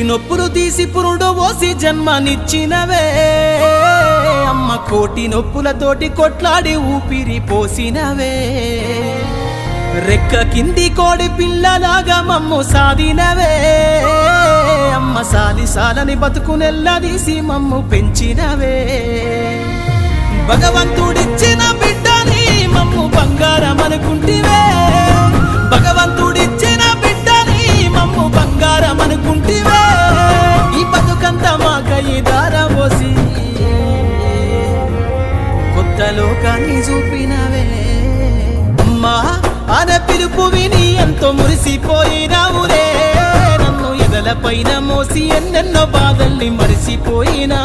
నొప్పులు తీసి పురుడు పోసి జన్మనిచ్చినవే అమ్మ కోటి నొప్పులతోటి కొట్లాడి ఊపిరి పోసినవే రెక్క కింది కోడి పిల్లలాగా మమ్ము సాదినవే అమ్మ సాలి సాలని బతుకునెల్లదీసి మమ్ము పెంచినవే భగవంతుడిచ్చిన బిడ్డని మమ్ము బంగారం అనుకుంటివే భగవంతుడిచ్చిన బిడ్డని మమ్ము బంగారం అనుకుంటివే ఈ బతుకంతా మాకై దారబోసి కొత్త లోకాన్ని చూపినవే అమ్మా అనే పిలుపు విని ఎంతో మురిసిపోయినావులే నన్ను ఎదల పైన మోసి ఎన్నెన్నో బాధల్ని మరిసిపోయినా